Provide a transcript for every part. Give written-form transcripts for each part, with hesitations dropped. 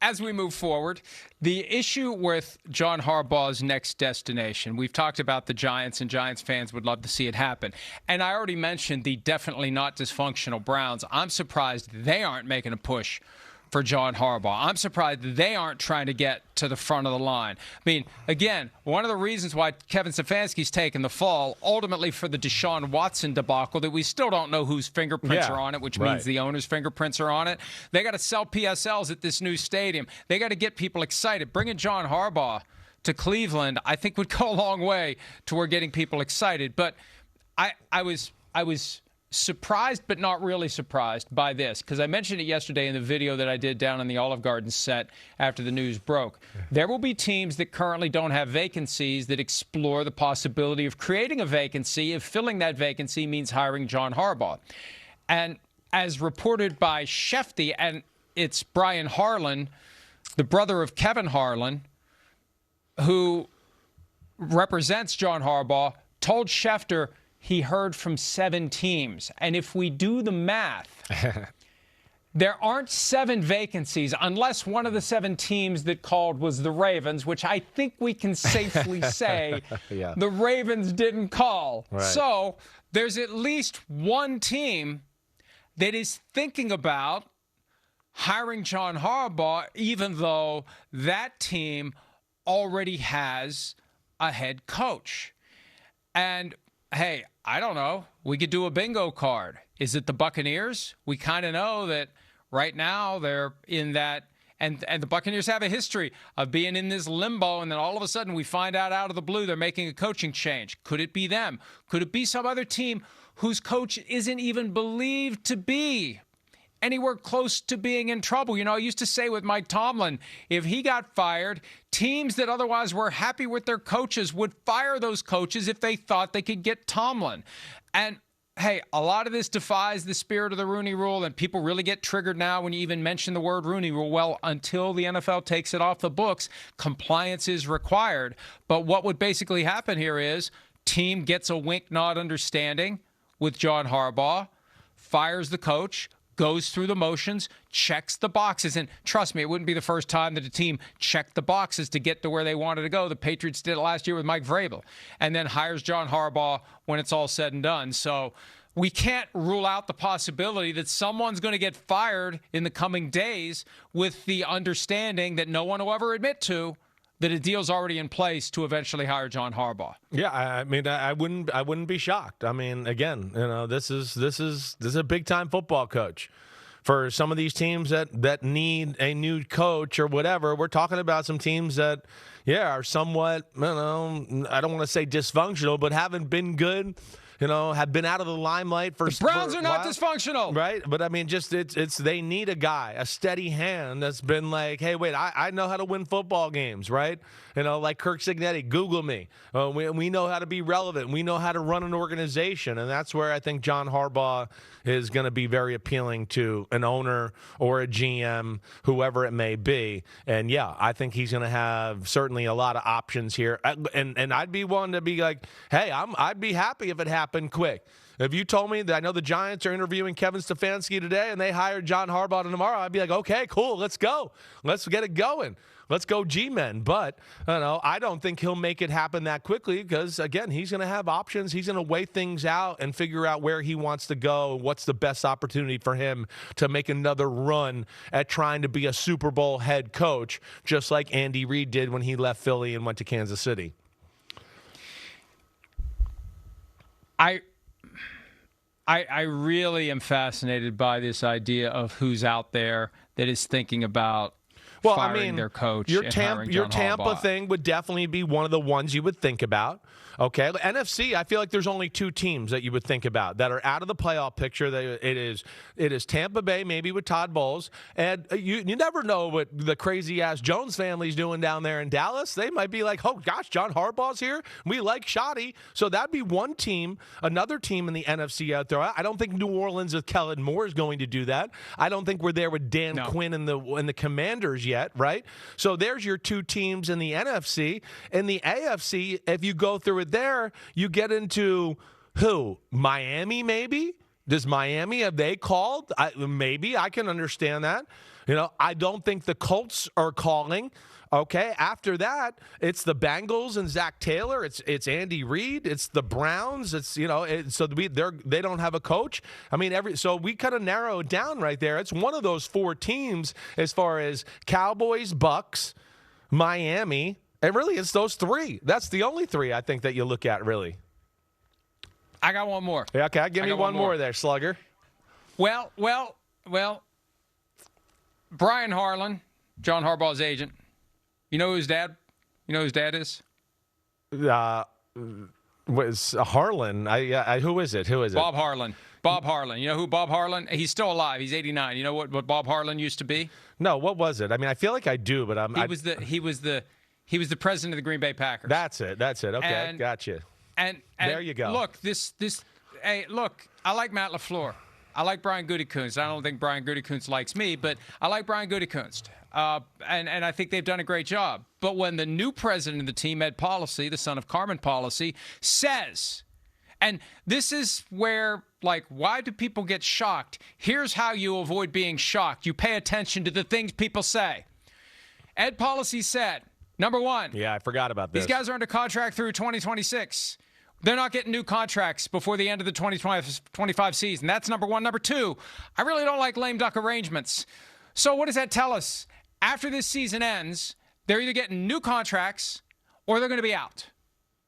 As we move forward, the issue with John Harbaugh's next destination, we've talked about the Giants, and Giants fans would love to see it happen. And I already mentioned the definitely not dysfunctional Browns. I'm surprised they aren't making a push for John Harbaugh. I'm surprised they aren't trying to get to the front of the line. I mean, again, one of the reasons why Kevin Stefanski's taken the fall, ultimately for the Deshaun Watson debacle, that we still don't know whose fingerprints are on it, which means the owner's fingerprints are on it. They got to sell PSLs at this new stadium. They got to get people excited. Bringing John Harbaugh to Cleveland, I think, would go a long way toward getting people excited. But I was surprised, but not really surprised by this, because I mentioned it yesterday in the video that I did down in the Olive Garden set after the news broke. There will be teams that currently don't have vacancies that explore the possibility of creating a vacancy if filling that vacancy means hiring John Harbaugh. And as reported by Shefty, and it's Brian Harlan, the brother of Kevin Harlan, who represents John Harbaugh, told Schefter he heard from 7 teams. And if we do the math, there aren't 7 vacancies unless one of the 7 teams that called was the Ravens, which I think we can safely say the Ravens didn't call. Right. So there's at least one team that is thinking about hiring John Harbaugh, even though that team already has a head coach. And hey, I don't know. We could do a bingo card. Is it the Buccaneers? We kind of know that right now they're in that, and the Buccaneers have a history of being in this limbo, and then all of a sudden we find out of the blue they're making a coaching change. Could it be them? Could it be some other team whose coach isn't even believed to be anywhere close to being in trouble? You know, I used to say with Mike Tomlin, if he got fired, teams that otherwise were happy with their coaches would fire those coaches if they thought they could get Tomlin. And hey, a lot of this defies the spirit of the Rooney Rule, and people really get triggered now when you even mention the word Rooney Rule. Well, until the NFL takes it off the books, compliance is required. But what would basically happen here is team gets a wink, nod understanding with John Harbaugh, fires the coach, goes through the motions, checks the boxes. And trust me, it wouldn't be the first time that a team checked the boxes to get to where they wanted to go. The Patriots did it last year with Mike Vrabel, and then hires John Harbaugh when it's all said and done. So we can't rule out the possibility that someone's going to get fired in the coming days with the understanding that no one will ever admit to that a deal's already in place to eventually hire John Harbaugh. Yeah, I mean, I wouldn't be shocked. I mean, again, you know, this is a big time football coach. For some of these teams that need a new coach or whatever, we're talking about some teams that, are somewhat, I don't want to say dysfunctional, but haven't been good. You know, have been out of the limelight for. The Browns are not dysfunctional, right? But I mean, just it's they need a guy, a steady hand that's been like, hey, wait, I know how to win football games, right? You know, like Kirk Cignetti, Google me. We know how to be relevant. We know how to run an organization, and that's where I think John Harbaugh is going to be very appealing to an owner or a GM, whoever it may be. And yeah, I think he's going to have certainly a lot of options here. And I'd be one to be like, hey, I'd be happy if it happened quick. If you told me that I know the Giants are interviewing Kevin Stefanski today and they hired John Harbaugh tomorrow, I'd be like, okay, cool, let's go. Let's get it going. Let's go G-Men. But I don't think he'll make it happen that quickly because, again, he's going to have options. He's going to weigh things out and figure out where he wants to go, what's the best opportunity for him to make another run at trying to be a Super Bowl head coach, just like Andy Reid did when he left Philly and went to Kansas City. I really am fascinated by this idea of who's out there that is thinking about firing their coach and hiring John Tampa Harbaugh. thing would definitely be one of the ones you would think about. Okay, NFC, I feel like there's only 2 teams that you would think about that are out of the playoff picture. It is Tampa Bay, maybe with Todd Bowles, and you never know what the crazy-ass Jones family's doing down there in Dallas. They might be like, oh, gosh, John Harbaugh's here. We like Shoddy. So that'd be one team. Another team in the NFC out there. I don't think New Orleans with Kellen Moore is going to do that. I don't think we're there with Dan Quinn and the Commanders yet, right? So there's your 2 teams in the NFC. In the AFC, if you go through it there, you get into who? Miami, maybe? Does Miami, have they called? Maybe. I can understand that. I don't think the Colts are calling. Okay, after that, it's the Bengals and Zach Taylor. It's Andy Reid. It's the Browns. So they don't have a coach. I mean, so we kind of narrow it down right there. It's one of those 4 teams as far as Cowboys, Bucks, Miami, and really it's those 3. That's the only 3 I think that you look at really. I got one more. Yeah, okay, give me one more there, Slugger. Well, Brian Harlan, John Harbaugh's agent. You know whose dad? You know whose dad is? Was Harlan? Who is it? Bob Harlan. Bob Harlan. You know who Bob Harlan? He's still alive. He's 89. You know what Bob Harlan used to be? No, what was it? I mean, I feel like I do, but he was the president of the Green Bay Packers. That's it. Okay, gotcha. And there you go. Look, I like Matt LaFleur. I like Brian Gutekunst. I don't think Brian Gutekunst likes me, but I like Brian Gutekunst. And I think they've done a great job. But when the new president of the team, Ed Policy, the son of Carmen Policy, says, and this is where, why do people get shocked? Here's how you avoid being shocked. You pay attention to the things people say. Ed Policy said, number 1. Yeah, I forgot about this. These guys are under contract through 2026. They're not getting new contracts before the end of the 2025 season. That's number 1. Number 2, I really don't like lame duck arrangements. So what does that tell us? After this season ends, they're either getting new contracts or they're going to be out.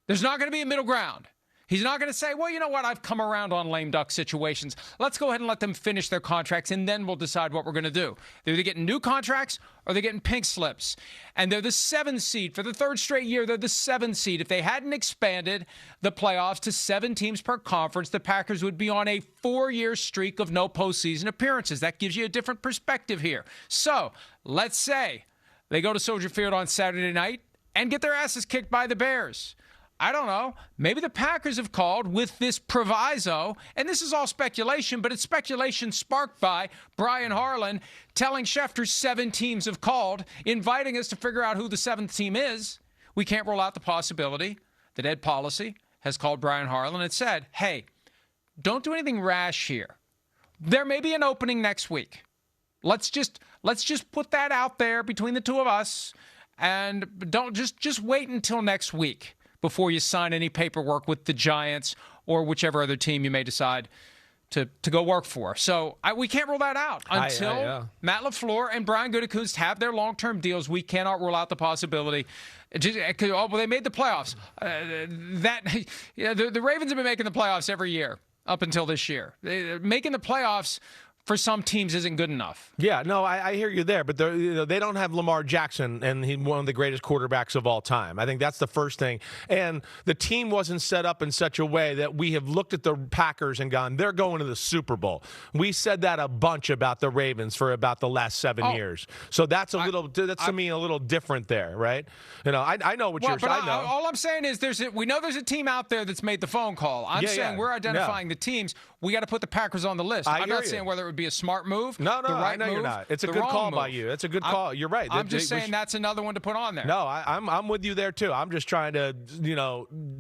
There's not going to be a middle ground. He's not going to say, well, you know what? I've come around on lame duck situations. Let's go ahead and let them finish their contracts, and then we'll decide what we're going to do. They're either getting new contracts or they're getting pink slips. And they're the 7th seed. For the 3rd straight year, they're the 7th seed. If they hadn't expanded the playoffs to 7 teams per conference, the Packers would be on a 4-year streak of no postseason appearances. That gives you a different perspective here. So let's say they go to Soldier Field on Saturday night and get their asses kicked by the Bears. I don't know. Maybe the Packers have called with this proviso, and this is all speculation, but it's speculation sparked by Brian Harlan telling Schefter 7 teams have called, inviting us to figure out who the 7th team is. We can't rule out the possibility that Ed Policy has called Brian Harlan and said, hey, don't do anything rash here. There may be an opening next week. Let's just put that out there between the two of us, and don't just wait until next week before you sign any paperwork with the Giants or whichever other team you may decide to go work for. So we can't rule that out until Matt LaFleur and Brian Gutekunst have their long-term deals. We cannot rule out the possibility. They made the playoffs. The Ravens have been making the playoffs every year up until this year. Making the playoffs for some teams isn't good enough. Yeah, no, I hear you there, but they don't have Lamar Jackson, and he's one of the greatest quarterbacks of all time. I think that's the first thing. And the team wasn't set up in such a way that we have looked at the Packers and gone, they're going to the Super Bowl. We said that a bunch about the Ravens for about the last 7 years. So that's to me a little different there, right? I know what you're saying. All I'm saying is we know there's a team out there that's made the phone call. I'm saying we're identifying the teams. We got to put the Packers on the list. I'm not saying whether it would be a smart move. No, I know you're not. It's a good call by you. It's a good call. You're right. I'm just saying that's another one to put on there. No, I'm with you there too. I'm just trying to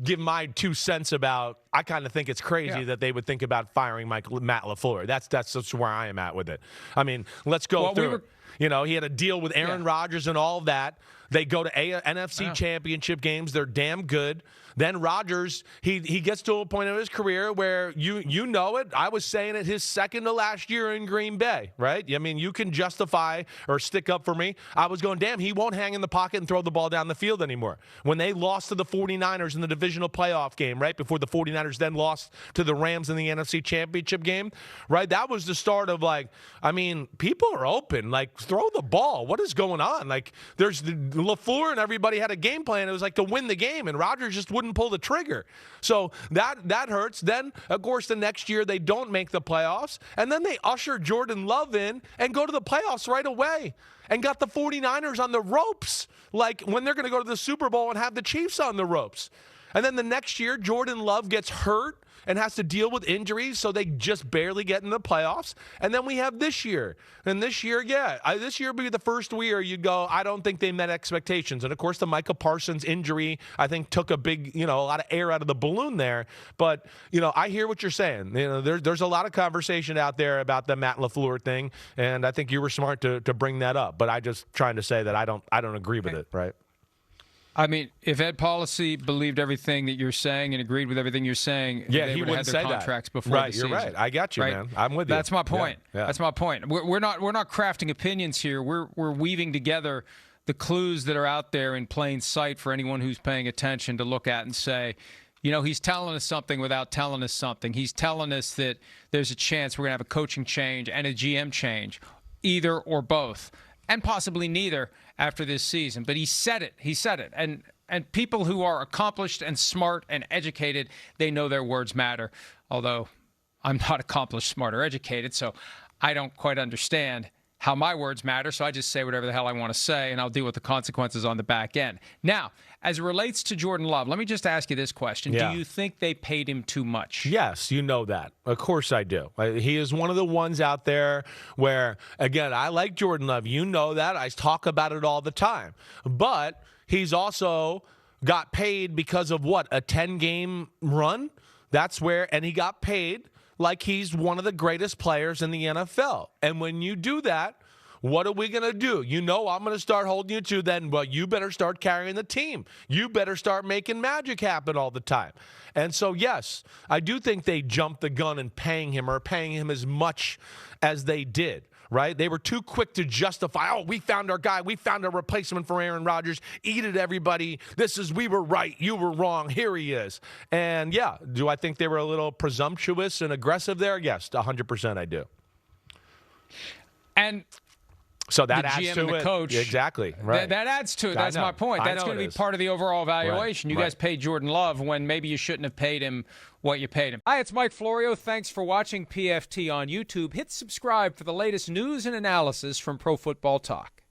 give my 2 cents about. I kind of think it's crazy that they would think about firing Matt LaFleur. That's just where I am at with it. I mean, let's go through. He had a deal with Aaron Rodgers and all of that. They go to NFC championship games. They're damn good. Then Rodgers, he gets to a point of his career where you know it. I was saying it his second to last year in Green Bay, right? I mean, you can justify or stick up for me. I was going, damn, he won't hang in the pocket and throw the ball down the field anymore. When they lost to the 49ers in the divisional playoff game, right, before the 49ers then lost to the Rams in the NFC championship game, right? That was the start of people are open. Throw the ball. What is going on? There's LaFleur and everybody had a game plan. It was to win the game, and Rodgers just wouldn't pull the trigger. So that hurts. Then, of course, the next year they don't make the playoffs, and then they usher Jordan Love in and go to the playoffs right away and got the 49ers on the ropes, when they're going to go to the Super Bowl and have the Chiefs on the ropes. And then the next year, Jordan Love gets hurt and has to deal with injuries, so they just barely get in the playoffs. And then we have this year. And this year, this year will be the first year you go, I don't think they met expectations. And, of course, the Micah Parsons injury, I think, took a big, a lot of air out of the balloon there. But, I hear what you're saying. There's a lot of conversation out there about the Matt LaFleur thing, and I think you were smart to bring that up. But I just trying to say that I don't agree with it, right? I mean, if Ed Policy believed everything that you're saying and agreed with everything you're saying, they he would have wouldn't had their say contracts that. before Right, the season. you're right. I got you, right? man. I'm with you. That's my point. Yeah. That's my point. We're not crafting opinions here. We're weaving together the clues that are out there in plain sight for anyone who's paying attention to look at and say, he's telling us something without telling us something. He's telling us that there's a chance we're going to have a coaching change and a GM change, either or both, and possibly neither after this season. But he said it. He said it. And people who are accomplished and smart and educated, they know their words matter. Although I'm not accomplished, smart, or educated, so I don't quite understand how my words matter. So I just say whatever the hell I want to say, and I'll deal with the consequences on the back end. Now, as it relates to Jordan Love, let me just ask you this question. Yeah. Do you think they paid him too much? Yes, you know that. Of course I do. He is one of the ones out there where, again, I like Jordan Love. You know that. I talk about it all the time. But he's also got paid because of what? A 10-game run? That's where, and he got paid like he's one of the greatest players in the NFL. And when you do that, what are we going to do? I'm going to start holding you to then, well, you better start carrying the team. You better start making magic happen all the time. And so, yes, I do think they jumped the gun in paying him as much as they did. Right? They were too quick to justify, we found our guy. We found a replacement for Aaron Rodgers. Eat it, everybody. We were right. You were wrong. Here he is. And, do I think they were a little presumptuous and aggressive there? Yes, 100% I do. And so that the adds GM to and the it. coach. Exactly. Right. That adds to it. That's my point. That's going to be part of the overall evaluation. Right. You guys paid Jordan Love when maybe you shouldn't have paid him what you paid him. Hi, it's Mike Florio. Thanks for watching PFT on YouTube. Hit subscribe for the latest news and analysis from Pro Football Talk.